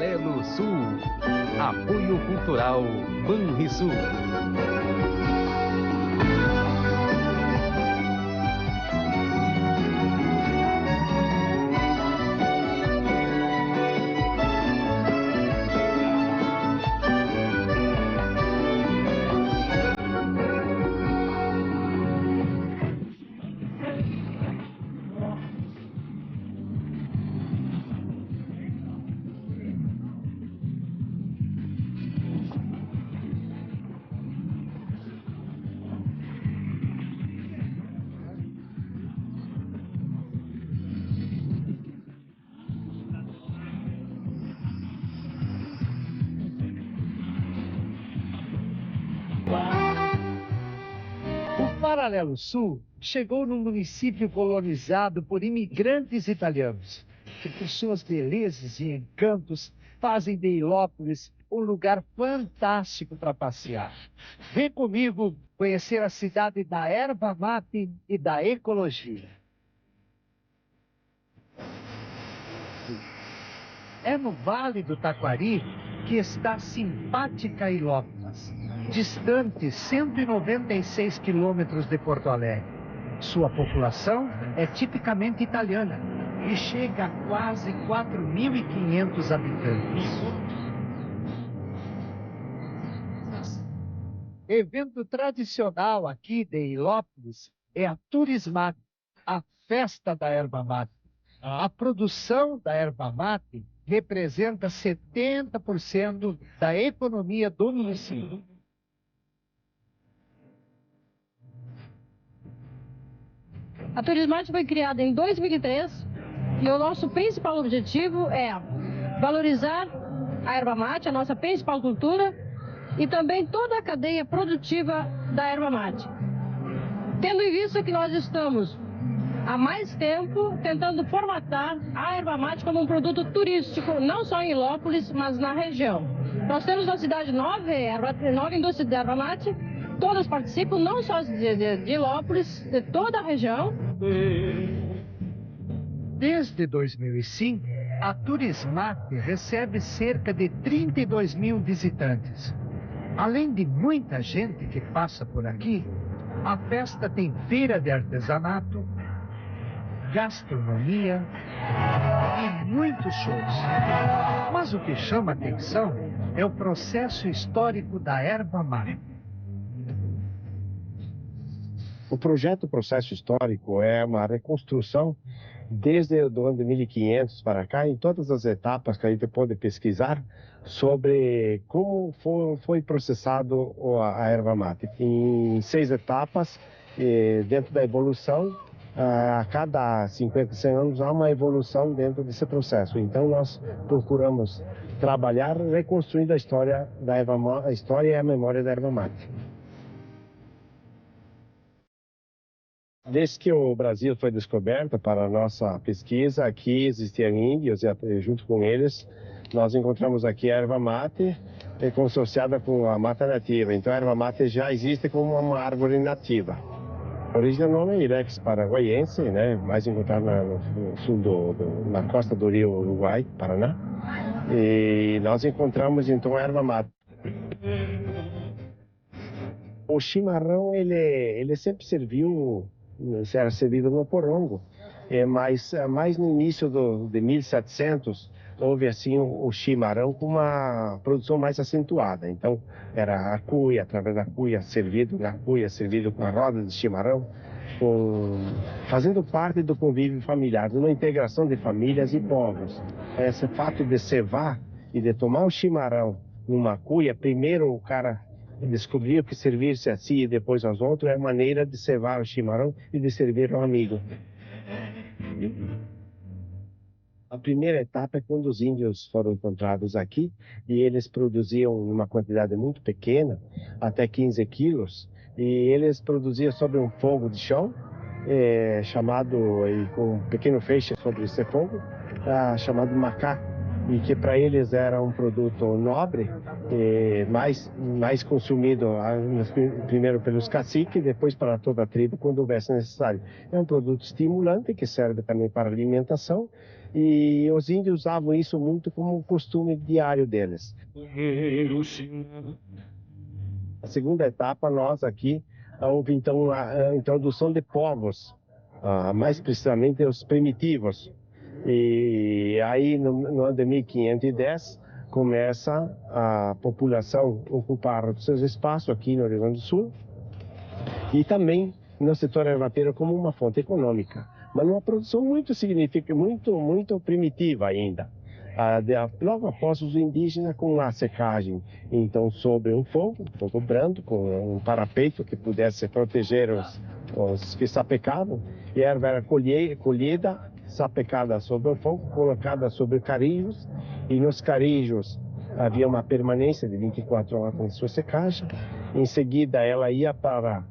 Amarelo Sul. Apoio Cultural Banrisul. O Paralelo Sul chegou num município colonizado por imigrantes italianos, que por suas belezas e encantos fazem de Ilópolis um lugar fantástico para passear. Vem comigo conhecer a cidade da erva mate e da ecologia. É no Vale do Taquari que está a simpática Ilópolis, distante 196 quilômetros de Porto Alegre. Sua população é tipicamente italiana e chega a quase 4.500 habitantes. Evento tradicional aqui de Ilópolis é a Turismate, a festa da erva mate. A produção da erva mate representa 70% da economia do município. A Turismate foi criada em 2003 e o nosso principal objetivo é valorizar a erva mate, a nossa principal cultura, e também toda a cadeia produtiva da erva mate. Tendo em vista que nós estamos há mais tempo tentando formatar a erva mate como um produto turístico, não só em Ilópolis, mas na região. Nós temos na cidade nova indústria de erva mate, todas participam, não só de Ilópolis, de toda a região. Desde 2005, a Turismate recebe cerca de 32 mil visitantes. Além de muita gente que passa por aqui, a festa tem feira de artesanato, gastronomia e muitos shows. Mas o que chama atenção é o processo histórico da erva mate. O projeto Processo Histórico é uma reconstrução desde o ano de 1500 para cá, em todas as etapas que a gente pode pesquisar sobre como foi processado a erva mate. Em 6 etapas, dentro da evolução, a cada 50, 100 anos há uma evolução dentro desse processo. Então nós procuramos trabalhar reconstruindo a história da erva mate, a história e a memória da erva mate. Desde que o Brasil foi descoberto para a nossa pesquisa, aqui existiam índios e junto com eles nós encontramos aqui a erva mate consorciada com a mata nativa. Então a erva mate já existe como uma árvore nativa. A origem do nome é Ilex paraguaiense, né? Mais encontrada no sul na costa do rio Uruguai, Paraná. E nós encontramos então a erva mate. O chimarrão ele sempre era servido no porongo, mas mais no início de 1700 houve assim o chimarrão com uma produção mais acentuada. Então era a cuia, através da cuia servido com a roda de chimarrão, fazendo parte do convívio familiar, de uma integração de famílias e povos. Esse fato de cevar e de tomar o chimarrão numa cuia, primeiro o cara descobriu que servir-se a si e depois aos outros é a maneira de cevar o chimarrão e de servir ao amigo. A primeira etapa é quando os índios foram encontrados aqui e eles produziam uma quantidade muito pequena, até 15 quilos, e eles produziam sobre um fogo de chão, chamado, com um pequeno feixe sobre esse fogo, chamado macaco. e que para eles era um produto nobre, mais consumido primeiro pelos caciques, depois para toda a tribo quando houvesse necessário. É um produto estimulante que serve também para alimentação, e os índios usavam isso muito como um costume diário deles. A segunda etapa, nós aqui, houve então a introdução de povos, mais precisamente os primitivos. E aí, no ano de 1510, começa a população ocupar os seus espaços aqui no Rio Grande do Sul, e também no setor ervateiro como uma fonte econômica, mas numa produção muito muito primitiva ainda. Logo após os indígenas, com a secagem, então sobre um fogo brando, com um parapeito que pudesse proteger os que sapecavam, e a erva era colhida, sapecada sobre o fogo, colocada sobre carijos, e nos carijos havia uma permanência de 24 horas com sua secagem. Em seguida ela ia para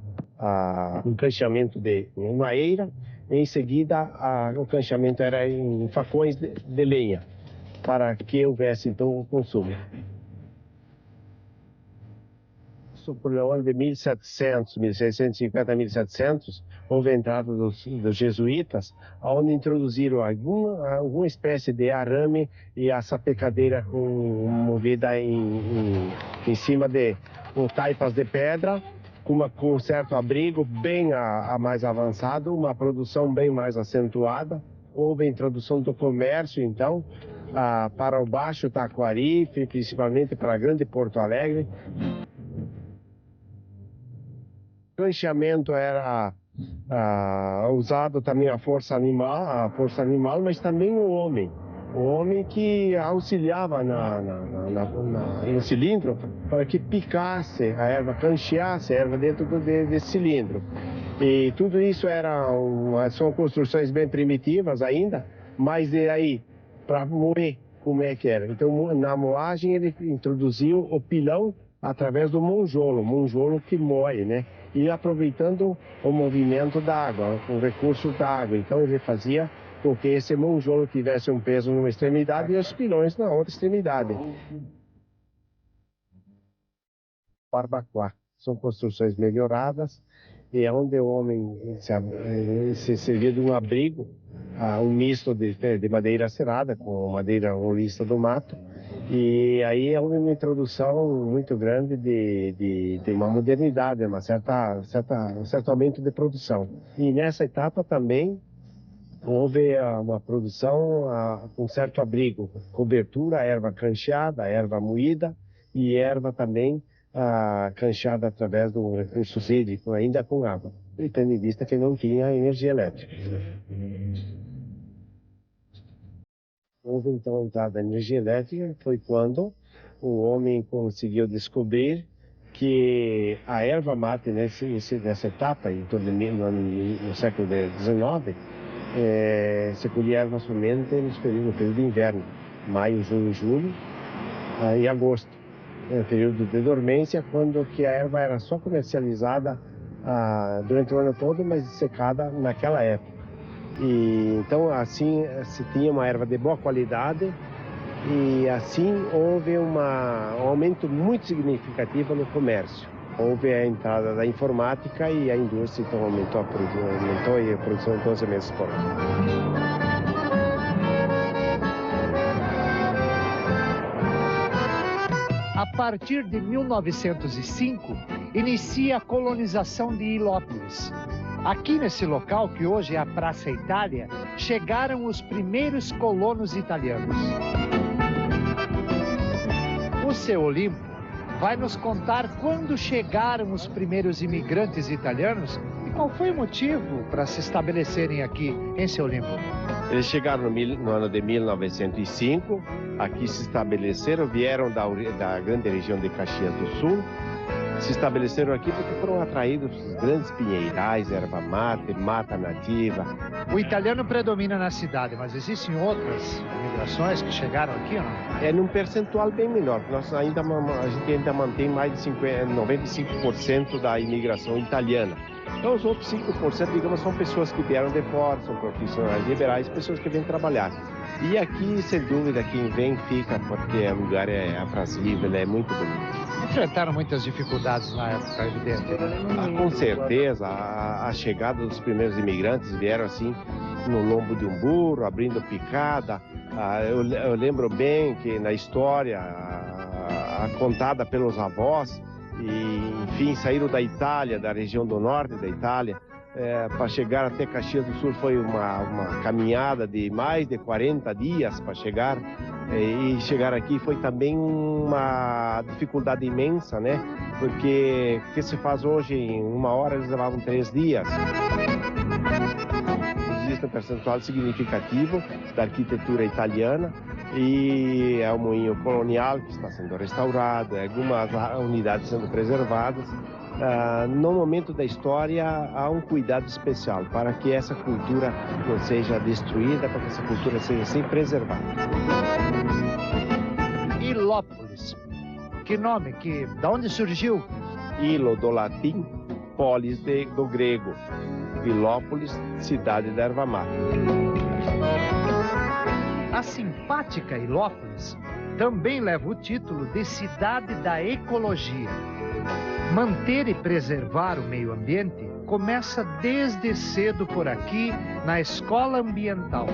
um canchamento de uma eira, e em seguida o canchamento era em facões de lenha, para que houvesse então o consumo. Por o ano de 1700, 1650, 1700, houve a entrada dos jesuítas, onde introduziram alguma espécie de arame e a sapecadeira movida em cima de taipas de pedra, com um certo abrigo bem mais avançado, uma produção bem mais acentuada. Houve a introdução do comércio, então, para o Baixo Taquari, principalmente para a Grande Porto Alegre. O canchamento era usado também a força animal, mas também o homem que auxiliava no cilindro para que picasse a erva, cancheasse a erva dentro desse cilindro. E tudo isso são construções bem primitivas ainda, mas aí, para moer, como é que era? Então, na moagem, ele introduziu o pilão através do monjolo que moe, né? E aproveitando o movimento da água, o recurso da água. Então ele fazia com que esse monjolo tivesse um peso numa extremidade e os pilões na outra extremidade. Barbacoa. São construções melhoradas, e onde o homem se servia de um abrigo, um misto de madeira cerada com madeira roliça do mato. E aí houve uma introdução muito grande de uma modernidade, um certo aumento de produção. E nessa etapa também houve uma produção com certo abrigo, cobertura, erva cancheada, erva moída e erva também cancheada através do recurso hídrico, ainda com água, tendo em vista que não tinha energia elétrica. Houve então a entrada da energia elétrica, foi quando o homem conseguiu descobrir que a erva mate nessa etapa, no século XIX, se colhia erva somente no período de inverno, maio, junho, julho e agosto, período de dormência, quando que a erva era só comercializada durante o ano todo, mas secada naquela época. E então assim se tinha uma erva de boa qualidade, e assim houve um aumento muito significativo no comércio. Houve a entrada da informática e a indústria então aumentou e a produção de 12 meses por ano. A partir de 1905, inicia a colonização de Ilópolis. Aqui nesse local, que hoje é a Praça Itália, chegaram os primeiros colonos italianos. O seu Olimpo vai nos contar quando chegaram os primeiros imigrantes italianos e qual foi o motivo para se estabelecerem aqui em seu Olimpo. Eles chegaram no ano de 1905, aqui se estabeleceram, vieram da grande região de Caxias do Sul, se estabeleceram aqui porque foram atraídos os grandes pinheirais, erva mate, mata nativa. O italiano predomina na cidade, mas existem outras imigrações que chegaram aqui ou não? É num percentual bem menor, porque a gente ainda mantém mais de 95% da imigração italiana. Então os outros 5%, digamos, são pessoas que vieram de fora, são profissionais liberais, pessoas que vêm trabalhar. E aqui, sem dúvida, quem vem fica, porque o lugar é aprazível, é muito bonito. Enfrentaram muitas dificuldades na época, evidente, né? Com certeza, a chegada dos primeiros imigrantes vieram assim no lombo de um burro, abrindo picada. Eu lembro bem que na história contada pelos avós, e enfim, saíram da Itália, da região do norte da Itália, para chegar até Caxias do Sul foi uma caminhada de mais de 40 dias para chegar. E chegar aqui foi também uma dificuldade imensa, né? Porque o que se faz hoje em 1 hora, eles levavam 3 dias. Existe um percentual significativo da arquitetura italiana e é o moinho colonial que está sendo restaurado, algumas unidades sendo preservadas. No momento da história, há um cuidado especial para que essa cultura não seja destruída, para que essa cultura seja sempre preservada. Ilópolis. Que nome? Da onde surgiu? Ilo, do latim, polis do grego. Ilópolis, cidade da erva mate. A simpática Ilópolis também leva o título de cidade da ecologia. Manter e preservar o meio ambiente começa desde cedo por aqui, na Escola Ambiental.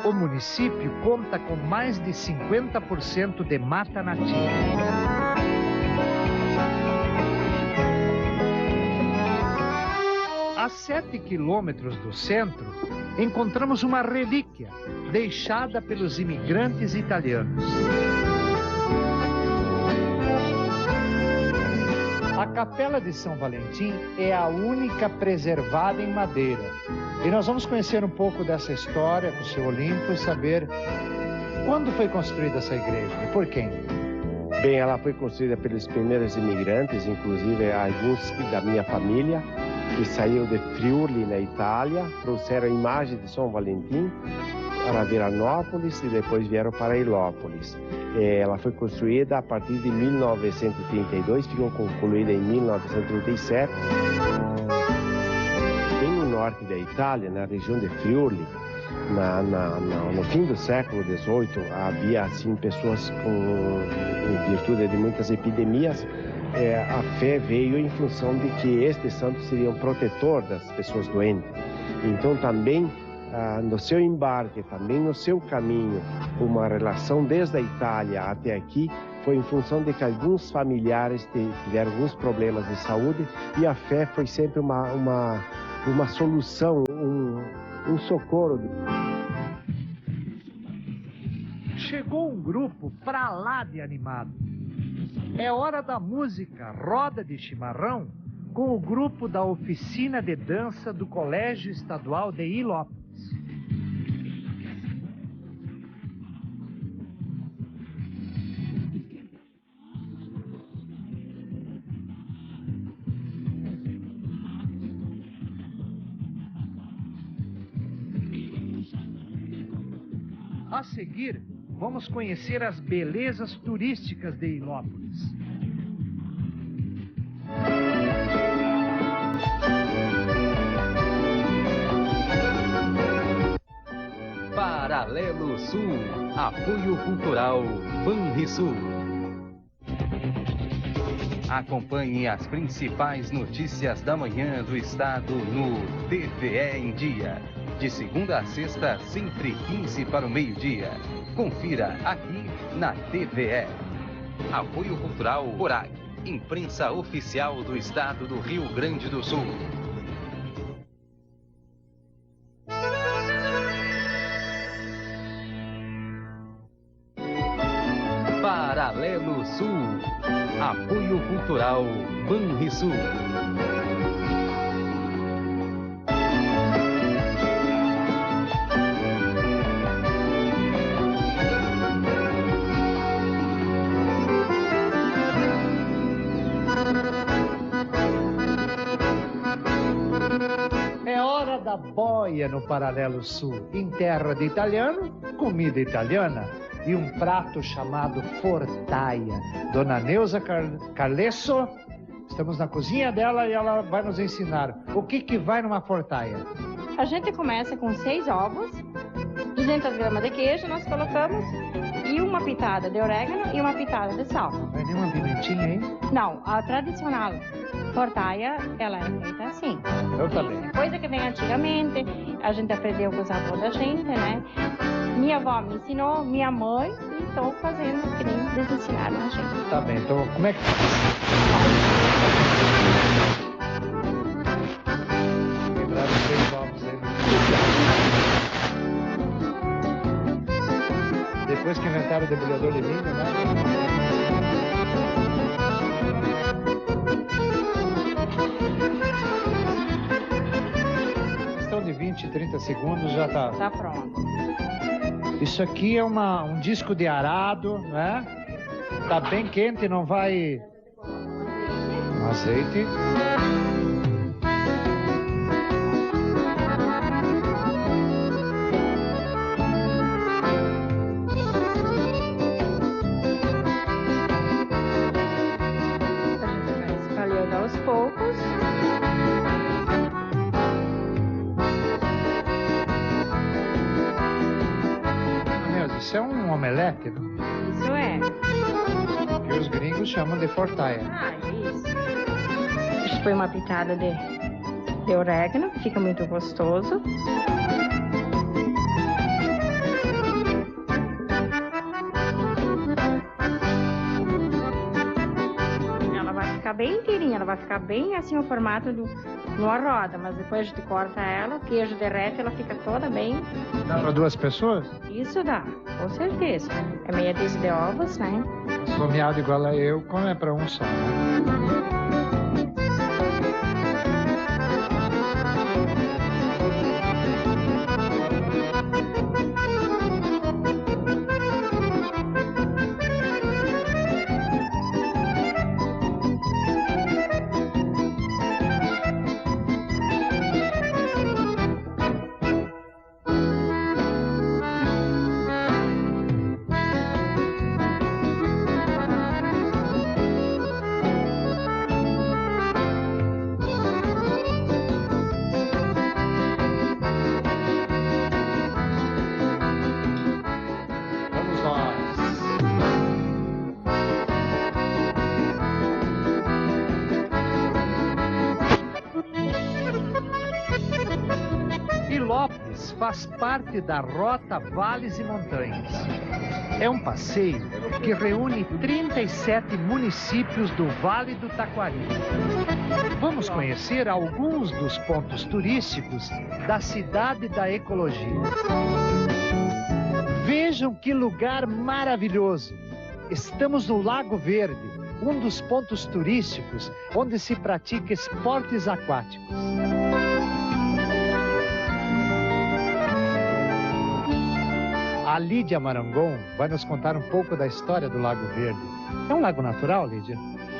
O município conta com mais de 50% de mata nativa. A 7 quilômetros do centro, encontramos uma relíquia deixada pelos imigrantes italianos. A Capela de São Valentim é a única preservada em madeira. E nós vamos conhecer um pouco dessa história com o seu Olimpo e saber quando foi construída essa igreja e por quem. Bem, ela foi construída pelos primeiros imigrantes, inclusive alguns da minha família, que saíram de Friuli, na Itália, trouxeram a imagem de São Valentim para Viranópolis e depois vieram para Ilópolis. Ela foi construída a partir de 1932, ficou concluída em 1937. Bem no norte da Itália, na região de Friuli, no fim do século XVIII, havia assim pessoas em virtude de muitas epidemias. A fé veio em função de que este santo seria um protetor das pessoas doentes. Então também no seu embarque, também no seu caminho, uma relação desde a Itália até aqui, foi em função de que alguns familiares tiveram alguns problemas de saúde e a fé foi sempre uma solução, um socorro. Chegou um grupo pra lá de animado. É hora da música Roda de Chimarrão com o grupo da Oficina de Dança do Colégio Estadual de Ilópolis. A seguir, vamos conhecer as belezas turísticas de Ilópolis. Paralelo Sul, apoio cultural Banrisul. Acompanhe as principais notícias da manhã do estado no TVE em Dia. De segunda a sexta, sempre 15 para o meio-dia. Confira aqui na TVE. Apoio cultural Corag, imprensa oficial do estado do Rio Grande do Sul. Paralelo Sul, apoio cultural Banrisul. Da boia no Paralelo Sul, em terra de italiano, comida italiana e um prato chamado fortaia. Dona Neuza Carlesso, estamos na cozinha dela e ela vai nos ensinar o que vai numa fortaia. A gente começa com 6 ovos, 200 gramas de queijo nós colocamos e uma pitada de orégano e uma pitada de sal. Não é nenhuma pimentinha, hein? Não, a tradicional tortaia, ela é feita assim. Eu também. Coisa que vem antigamente, a gente aprendeu com os avós da gente, né? Minha avó me ensinou, minha mãe, e estou fazendo que nem eles ensinaram a gente. Tá bem, então como é que... Quebraram 3 ovos aí. Depois que inventaram o debulhador de milho, né? Questão de 20, 30 segundos já tá... Tá pronto. Isso aqui é um disco de arado, né? Tá bem quente, não vai... Um azeite. A gente vai espalhando aos poucos. Isso é um omelete, né? Isso é. Que os gringos chamam de fortaia. Ah, isso. A gente põe uma pitada de orégano, que fica muito gostoso. Ela vai ficar bem inteirinha, ela vai ficar bem assim o formato de uma roda, mas depois a gente corta ela, o queijo derrete, ela fica toda bem. Dá para 2 pessoas? Isso dá, com certeza. É meia dúzia de ovos, né? Esfomeado igual a eu, como é para um só, né? Vamos nós. Pilópolis faz parte da Rota Vales e Montanhas. É um passeio que reúne 37 municípios do Vale do Taquari. Vamos conhecer alguns dos pontos turísticos da cidade da ecologia. Vejam que lugar maravilhoso! Estamos no Lago Verde, um dos pontos turísticos onde se pratica esportes aquáticos. A Lídia Marangon vai nos contar um pouco da história do Lago Verde. É um lago natural, Lídia?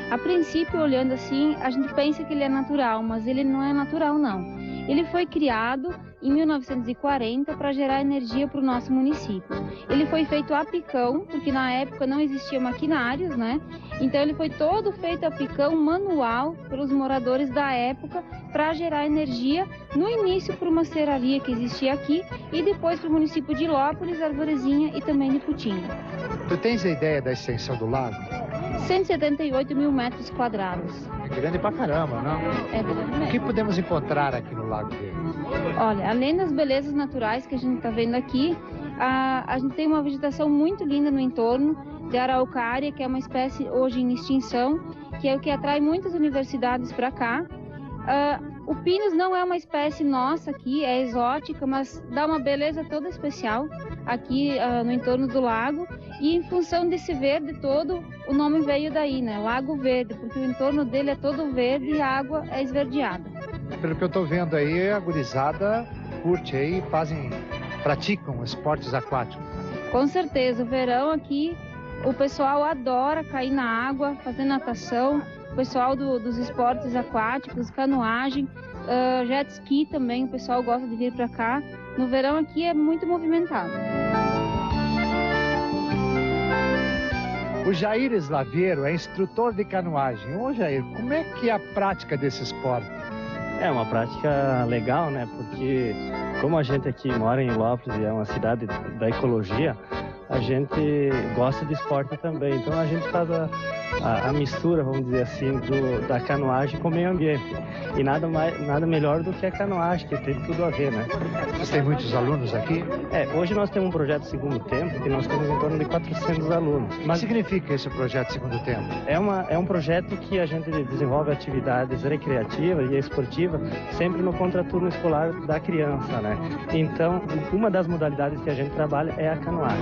A princípio, olhando assim, a gente pensa que ele é natural, mas ele não é natural, não. Ele foi criado em 1940 para gerar energia para o nosso município. Ele foi feito a picão, porque na época não existiam maquinários, né? Então ele foi todo feito a picão manual pelos moradores da época para gerar energia, no início para uma serraria que existia aqui e depois para o município de Ilópolis, Arvorezinha e também de Putinga. Tu tens a ideia da extensão do lago? 178 mil metros quadrados. É grande pra caramba, não? É grande O mesmo. que podemos encontrar aqui no Lago Verde? Olha, além das belezas naturais que a gente está vendo aqui, a gente tem uma vegetação muito linda no entorno de araucária, que é uma espécie hoje em extinção, que é o que atrai muitas universidades para cá. O pinus não é uma espécie nossa aqui, é exótica, mas dá uma beleza toda especial aqui no entorno do lago. E em função desse verde todo, o nome veio daí, né? Lago Verde, porque o entorno dele é todo verde e a água é esverdeada. Pelo que eu estou vendo aí, a gurizada curte aí, praticam esportes aquáticos. Com certeza, o verão aqui, o pessoal adora cair na água, fazer natação, o pessoal dos esportes aquáticos, canoagem, jet ski também, o pessoal gosta de vir para cá. No verão aqui é muito movimentado. O Jair Slaviero é instrutor de canoagem. Ô Jair, como é que é a prática desse esporte? É uma prática legal, né? Porque Como a gente aqui mora em Ilópolis e é uma cidade da ecologia, a gente gosta de esporte também. Então a gente faz a mistura, vamos dizer assim, da canoagem com o meio ambiente. E nada melhor do que a canoagem, que tem tudo a ver, né? Vocês têm muitos alunos aqui? Hoje nós temos um projeto Segundo Tempo, que nós temos em torno de 400 alunos. O que significa esse projeto Segundo Tempo? É um projeto que a gente desenvolve atividades recreativas e esportivas, sempre no contraturno escolar da criança, né? Então, uma das modalidades que a gente trabalha é a canoagem.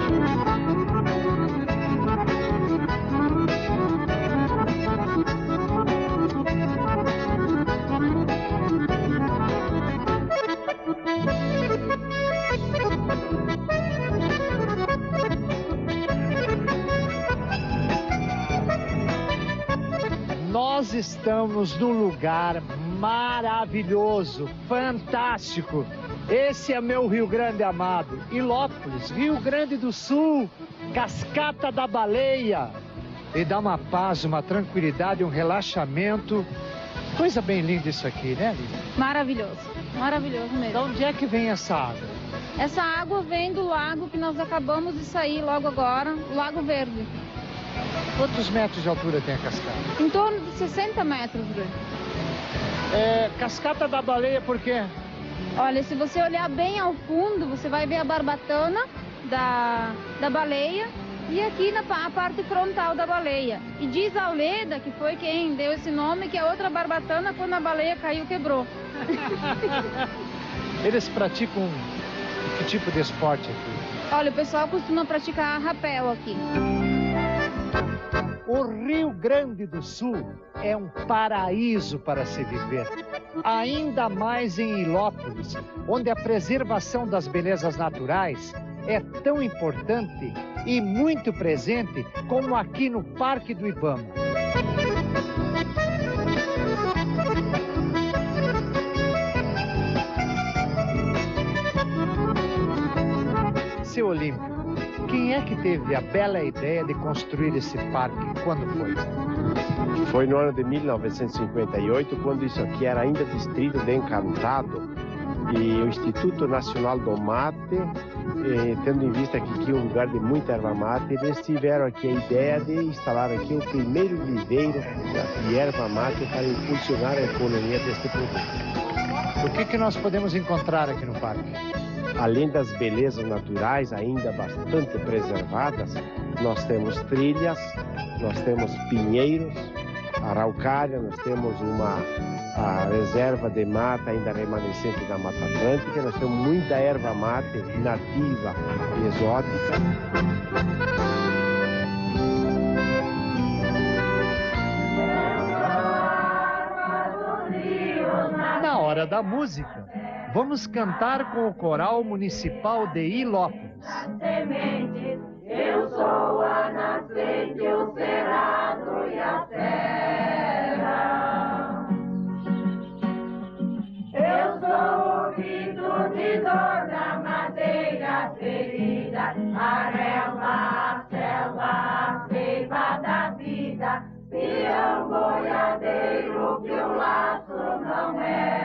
Nós estamos num lugar maravilhoso, fantástico. Esse é meu Rio Grande amado, Ilópolis, Rio Grande do Sul, Cascata da Baleia. E dá uma paz, uma tranquilidade, um relaxamento. Coisa bem linda isso aqui, né, Lívia? Maravilhoso, maravilhoso De mesmo. onde é que vem essa água? Essa água vem do lago que nós acabamos de sair logo agora, o Lago Verde. Quantos metros de altura tem a cascata? Em torno de 60 metros, Bruno. Cascata da Baleia por quê? Olha, se você olhar bem ao fundo, você vai ver a barbatana da baleia e aqui na parte frontal da baleia. E diz a lenda, que foi quem deu esse nome, que a outra barbatana, quando a baleia caiu, quebrou. Eles praticam que tipo de esporte aqui? Olha, o pessoal costuma praticar rapel aqui. O Rio Grande do Sul é um paraíso para se viver. Ainda mais em Ilópolis, onde a preservação das belezas naturais é tão importante e muito presente como aqui no Parque do Ibama. Seu Olímpio, quem é que teve a bela ideia de construir esse parque? Quando foi? Foi no ano de 1958, quando isso aqui era ainda distrito de Encantado. E o Instituto Nacional do Mate, tendo em vista que aqui é um lugar de muita erva mate, eles tiveram aqui a ideia de instalar aqui o primeiro viveiro de erva mate para impulsionar a economia deste produto. O que nós podemos encontrar aqui no parque? Além das belezas naturais ainda bastante preservadas, nós temos trilhas, nós temos pinheiros, araucária, nós temos a reserva de mata ainda remanescente da Mata Atlântica, nós temos muita erva mate nativa e exótica. Na hora da música, vamos cantar com o Coral Municipal de Ilópolis. Eu sou a nascente, o cerrado e a serra. Eu sou o grito de dor da madeira ferida, a relva, a selva, a seiva da vida, peão boiadeiro que o laço não era.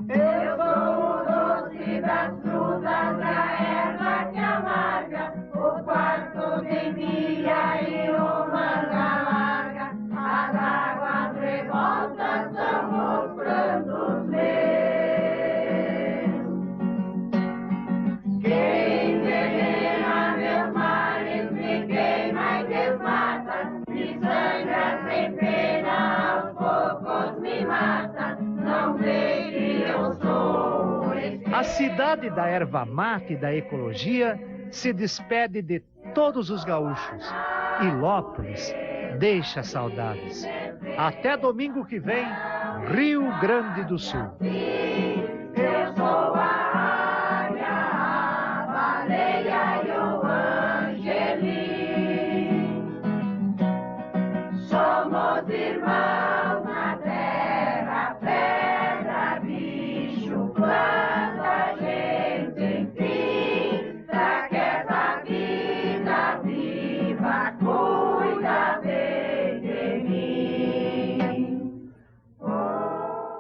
Eu sou o doce das frutas, a erva que amarga, o quarto de milha e o manga larga, as águas revoltas são os prantos meus. Quem envenena meus mares, me queima e desmata, me sangra sem pena, aos poucos me mata, não vê que eu sou. A cidade da erva mate e da ecologia se despede de todos os gaúchos. Ilópolis deixa saudades. Até domingo que vem, Rio Grande do Sul.